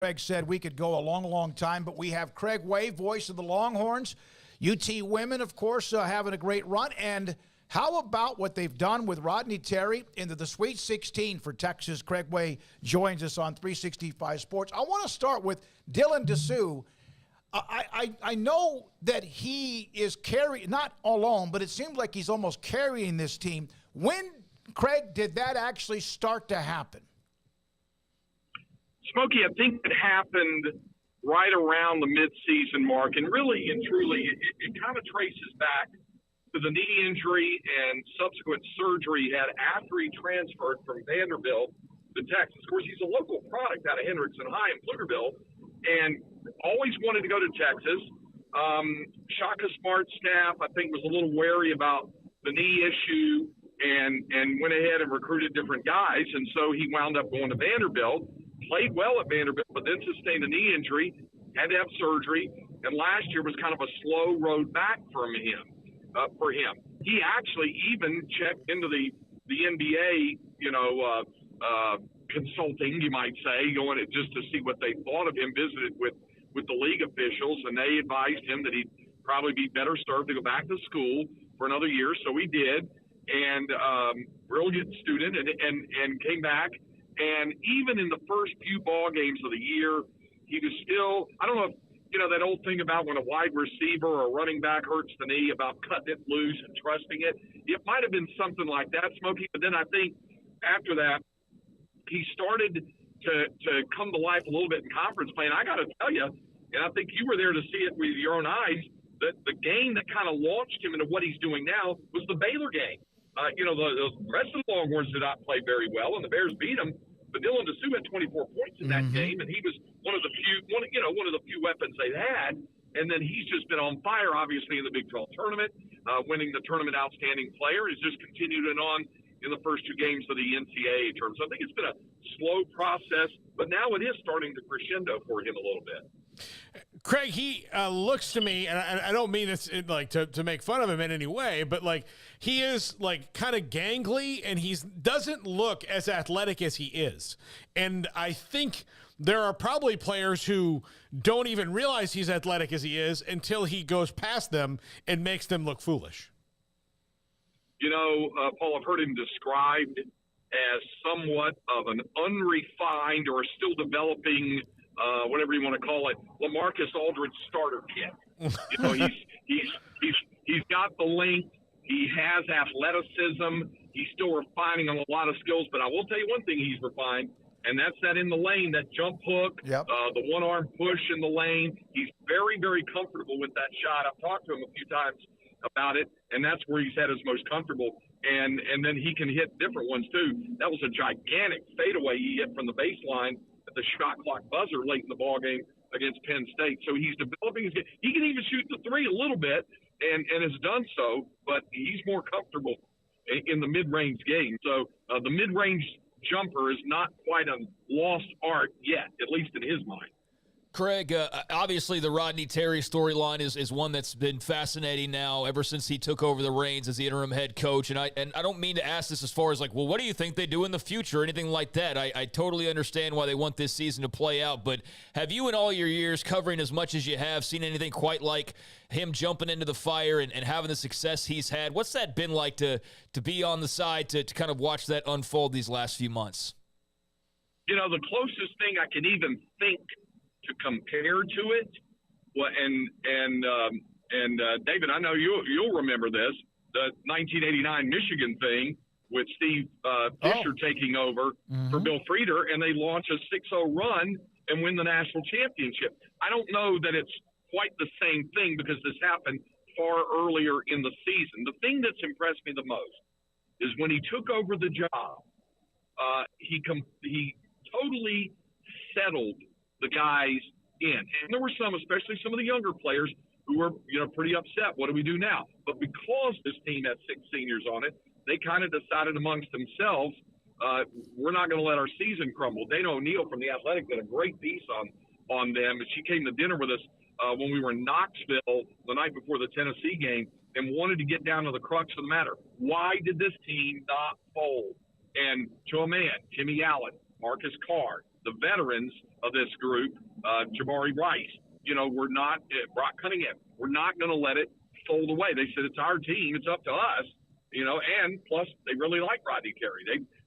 Craig said we could go a long, long time, but we have Craig Way, voice of the Longhorns. UT women, of course, having a great run. And how about what they've done with Rodney Terry into the Sweet 16 for Texas? Craig Way joins us on 365 Sports. I want to start with Dylan Disu. I know that he is carrying, not alone, but it seems like he's almost carrying this team. When, Craig, did that actually start to happen? Smokey, I think it happened right around the midseason mark, and really and truly, it kind of traces back to the knee injury and subsequent surgery he had after he transferred from Vanderbilt to Texas. Of course, he's a local product out of Hendrickson High in Pflugerville, and always wanted to go to Texas. Shaka Smart's staff, I think, was a little wary about the knee issue and went ahead and recruited different guys, and so he wound up going to Vanderbilt. Played well at Vanderbilt, but then sustained a knee injury, had to have surgery, and last year was kind of a slow road back for him. He actually even checked into the NBA, consulting, you might say, going just to see what they thought of him, visited with the league officials, and they advised him that he'd probably be better served to go back to school for another year, so he did, and real good student, and came back. And even in the first few ball games of the year, he was still, I don't know if, that old thing about when a wide receiver or a running back hurts the knee about cutting it loose and trusting it. It might have been something like that, Smokey. But then I think after that, he started to come to life a little bit in conference play. And I got to tell you, and I think you were there to see it with your own eyes, that the game that kind of launched him into what he's doing now was the Baylor game. The rest of the Longhorns did not play very well, and the Bears beat them. But Dylan Disu had 24 points in that game, and he was one of the few weapons they had. And then he's just been on fire, obviously, in the Big 12 tournament, winning the tournament outstanding player. He's just continued it on in the first two games of the NCAA tournament. So I think it's been a slow process, but now it is starting to crescendo for him a little bit. Craig, he looks to me, and I don't mean it's like to make fun of him in any way, but like he is like kind of gangly, and he doesn't look as athletic as he is. And I think there are probably players who don't even realize he's athletic as he is until he goes past them and makes them look foolish. Paul, I've heard him described as somewhat of an unrefined or still developing whatever you want to call it, LaMarcus Aldridge starter kit. He's got the length. He has athleticism. He's still refining on a lot of skills. But I will tell you one thing he's refined, and that's that in the lane, that jump hook, the one-arm push in the lane. He's very, very comfortable with that shot. I've talked to him a few times about it, and that's where he's at his most comfortable. And then he can hit different ones, too. That was a gigantic fadeaway he hit from the baseline at the shot clock buzzer late in the ball game against Penn State. So he's developing his game. He can even shoot the three a little bit and has done so, but he's more comfortable in the mid-range game. So the mid-range jumper is not quite a lost art yet, at least in his mind. Craig, obviously the Rodney Terry storyline is one that's been fascinating now ever since he took over the reins as the interim head coach. And I don't mean to ask this as far as like, well, what do you think they do in the future or anything like that? I totally understand why they want this season to play out. But have you in all your years covering as much as you have seen anything quite like him jumping into the fire and having the success he's had? What's that been like to be on the side to kind of watch that unfold these last few months? The closest thing I can even think to compare to it, and David, I know you'll remember this, the 1989 Michigan thing with Steve Fisher taking over for Bill Frieder, and they launch a 6-0 run and win the national championship. I don't know that it's quite the same thing because this happened far earlier in the season. The thing that's impressed me the most is when he took over the job, he totally settled the guys in. And there were some, especially some of the younger players, who were, pretty upset. What do we do now? But because this team had 6 seniors on it, they kind of decided amongst themselves, we're not going to let our season crumble. Dana O'Neill from The Athletic did a great piece on them. And she came to dinner with us when we were in Knoxville the night before the Tennessee game and wanted to get down to the crux of the matter. Why did this team not fold? And to a man, Timmy Allen, Marcus Carr, the veterans of this group, Jabari Rice. We're not Brock Cunningham. We're not going to let it fold away. They said it's our team. It's up to us. And plus they really like Rodney Terry.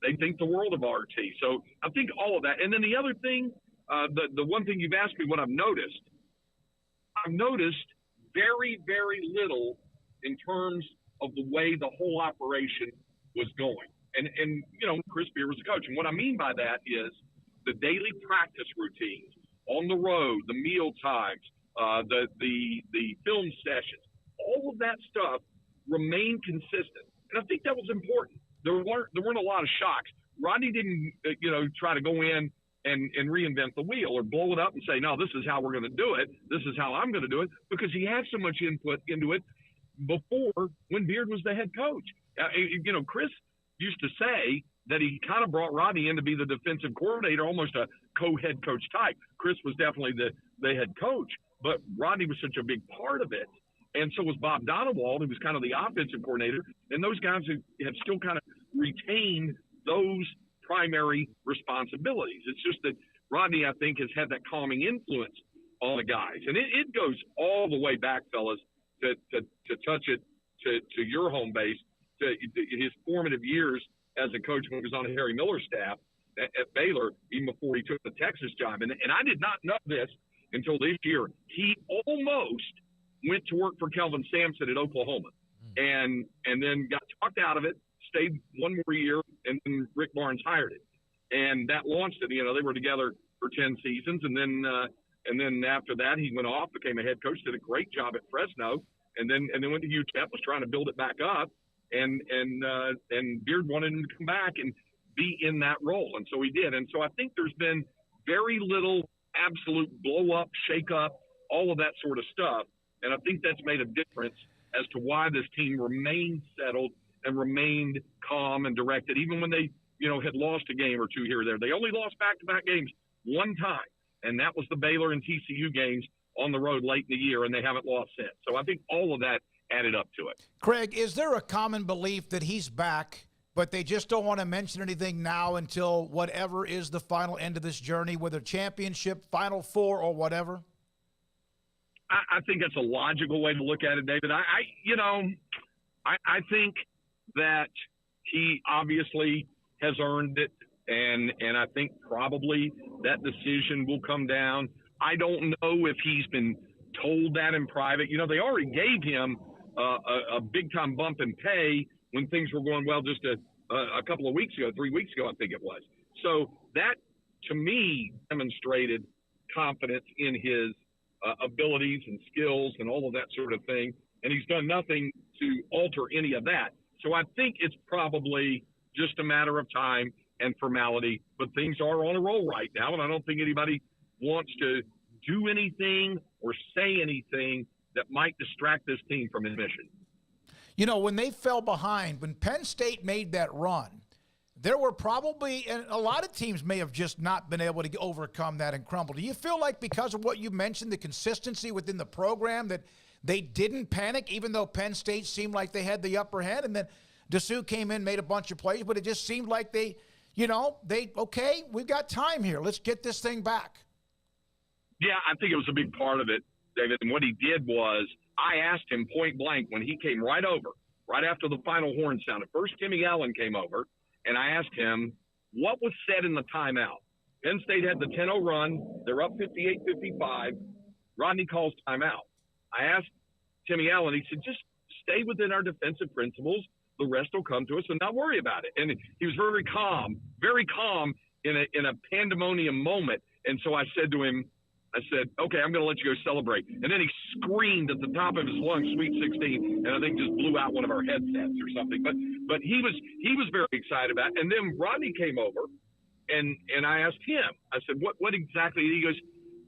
They think the world of RT. So I think all of that. And then the other thing, the one thing you've asked me what I've noticed very, very little in terms of the way the whole operation was going. And Chris Beard was the coach. And what I mean by that is the daily practice routines on the road, the meal times, the film sessions, all of that stuff remained consistent. And I think that was important. There weren't a lot of shocks. Rodney didn't, try to go in and reinvent the wheel or blow it up and say, no, this is how we're going to do it. This is how I'm going to do it, because he had so much input into it before when Beard was the head coach. Chris used to say that he kind of brought Rodney in to be the defensive coordinator, almost a co-head coach type. Chris was definitely the head coach, but Rodney was such a big part of it. And so was Bob Donewald, who was kind of the offensive coordinator. And those guys have still kind of retained those primary responsibilities. It's just that Rodney, I think, has had that calming influence on the guys. And it goes all the way back, fellas, to touch it to your home base, to his formative years as a coach when he was on Harry Miller's staff at Baylor, even before he took the Texas job. And I did not know this until this year. He almost went to work for Kelvin Sampson at Oklahoma and then got talked out of it, stayed one more year, and then Rick Barnes hired it. And that launched it. They were together for 10 seasons. And then after that, he went off, became a head coach, did a great job at Fresno, and then went to UTEP, was trying to build it back up. And Beard wanted him to come back and be in that role. And so he did. And so I think there's been very little absolute blow up, shake up, all of that sort of stuff. And I think that's made a difference as to why this team remained settled and remained calm and directed, even when they, had lost a game or two here or there. They only lost back-to-back games one time, and that was the Baylor and TCU games on the road late in the year, and they haven't lost since. So I think all of that added up to it. Craig, is there a common belief that he's back, but they just don't want to mention anything now until whatever is the final end of this journey, whether championship, Final Four, or whatever? I think that's a logical way to look at it, David. I think that he obviously has earned it, and I think probably that decision will come down. I don't know if he's been told that in private. They already gave him a big-time bump in pay when things were going well just a couple of weeks ago, 3 weeks ago, I think it was. So that, to me, demonstrated confidence in his abilities and skills and all of that sort of thing. And he's done nothing to alter any of that. So I think it's probably just a matter of time and formality, but things are on a roll right now. And I don't think anybody wants to do anything or say anything that might distract this team from his mission. When they fell behind, when Penn State made that run, there were probably, and a lot of teams may have just not been able to overcome that and crumble. Do you feel like because of what you mentioned, the consistency within the program, that they didn't panic, even though Penn State seemed like they had the upper hand? And then Disu came in, made a bunch of plays, but it just seemed like okay, we've got time here. Let's get this thing back. Yeah, I think it was a big part of it, David. And what he did was, I asked him point blank when he came right after the final horn sounded. First, Timmy Allen came over. And I asked him, what was said in the timeout? Penn State had the 10-0 run. They're up 58-55. Rodney calls timeout. I asked Timmy Allen, he said, just stay within our defensive principles. The rest will come to us and not worry about it. And he was very calm in a pandemonium moment. And so I said to him, okay, I'm going to let you go celebrate. And then he screamed at the top of his lungs, Sweet 16, and I think just blew out one of our headsets or something. But he was very excited about it. And then Rodney came over, and I asked him, I said, what exactly? He goes,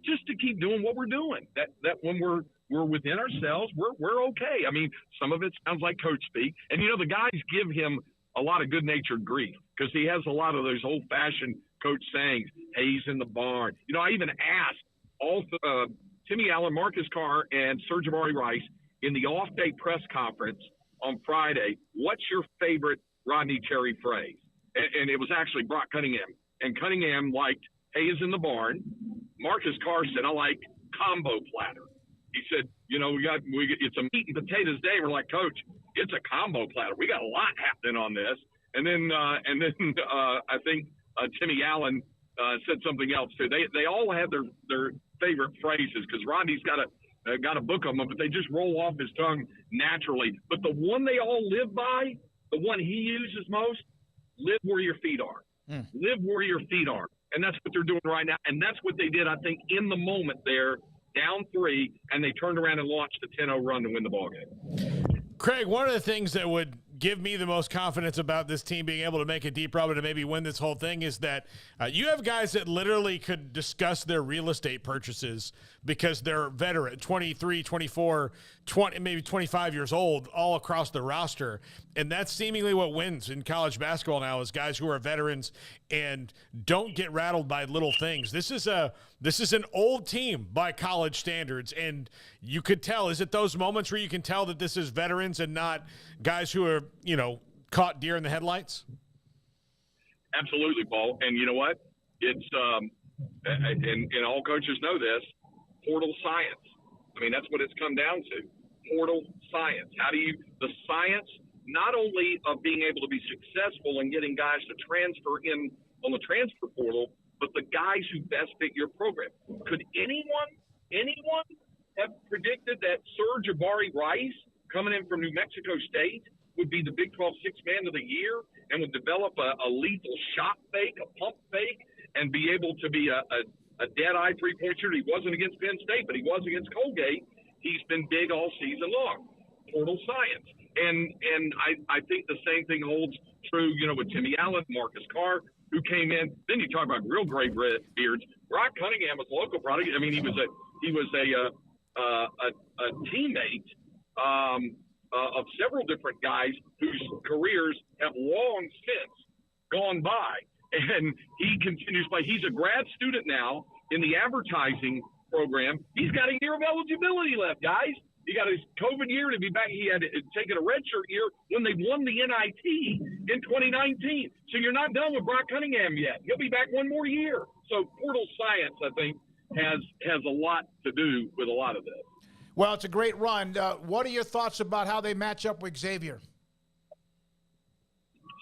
just to keep doing what we're doing. That when we're within ourselves, we're okay. I mean, some of it sounds like coach speak. And, the guys give him a lot of good-natured grief because he has a lot of those old-fashioned coach sayings, Hayes in the barn. I even asked Timmy Allen, Marcus Carr, and Sir Jabari Rice in the off-day press conference on Friday, what's your favorite Rodney Terry phrase? And it was actually Brock Cunningham. And Cunningham liked Hay is in the barn. Marcus Carr said, I like combo platter. He said, we got it's a meat and potatoes day. We're like, Coach, it's a combo platter. We got a lot happening on this. And then I think Timmy Allen said something else too. They all have their favorite phrases because Rodney's got a book of them, but they just roll off his tongue naturally. But the one they all live by, the one he uses most, live where your feet are. Live where your feet are. And that's what they're doing right now. And that's what they did, I think, in the moment there, down 3, and they turned around and launched a 10-0 run to win the ballgame. Craig, one of the things that would give me the most confidence about this team being able to make a deep run and maybe win this whole thing is that you have guys that literally could discuss their real estate purchases because they're veteran, 23, 24, 20, maybe 25 years old, all across the roster. And that's seemingly what wins in college basketball now is guys who are veterans and don't get rattled by little things. This is an old team by college standards, and you could tell. Is it those moments where you can tell that this is veterans and not guys who are, caught deer in the headlights? Absolutely, Paul. And you know what? It's and all coaches know this, portal science. I mean, that's what it's come down to, portal science. The science not only of being able to be successful in getting guys to transfer in on the transfer portal, but the guys who best fit your program. Could anyone have predicted that Serge Abari-Rice coming in from New Mexico State would be the Big 12 Sixth Man of the Year and would develop a lethal shot fake, a pump fake, and be able to be a dead-eye three-point shooter? He wasn't against Penn State, but he was against Colgate. He's been big all season long. Portal science. And I think the same thing holds true, with Timmy Allen, Marcus Carr, who came in. Then you talk about real gray beards. Brock Cunningham was a local product. I mean, he was a teammate of several different guys whose careers have long since gone by. And he continues to play. He's a grad student now in the advertising program. He's got a year of eligibility left, guys. He got his COVID year to be back. He had taken a redshirt year when they won the NIT in 2019. So you're not done with Brock Cunningham yet. He'll be back one more year. So portal science, I think, has a lot to do with a lot of this. Well, it's a great run. What are your thoughts about how they match up with Xavier?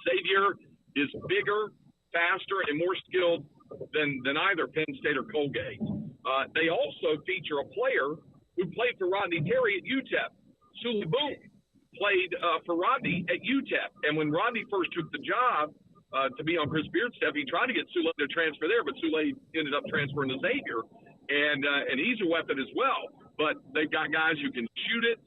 Xavier is bigger, faster, and more skilled than either Penn State or Colgate. They also feature a player who played for Rodney Terry at UTEP. Sule Boom played for Rodney at UTEP. And when Rodney first took the job to be on Chris Beard's staff, he tried to get Sule to transfer there, but Sule ended up transferring to Xavier. And he's a weapon as well. But they've got guys who can shoot it.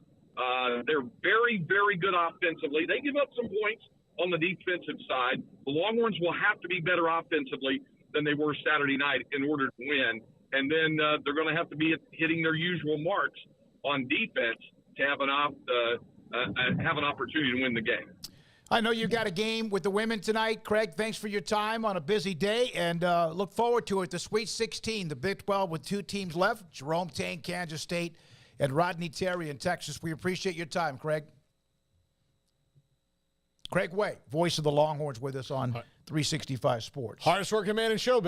They're very, very good offensively. They give up some points on the defensive side. The Longhorns will have to be better offensively than they were Saturday night in order to win. And then they're going to have to be hitting their usual marks on defense to have an opportunity to win the game. I know you got a game with the women tonight. Craig, thanks for your time on a busy day, and look forward to it. The Sweet 16, the Big 12 with 2 teams left, Jerome Tang, Kansas State, and Rodney Terry in Texas. We appreciate your time, Craig. Craig Way, voice of the Longhorns, with us on 365 Sports. Hardest working man in showbiz.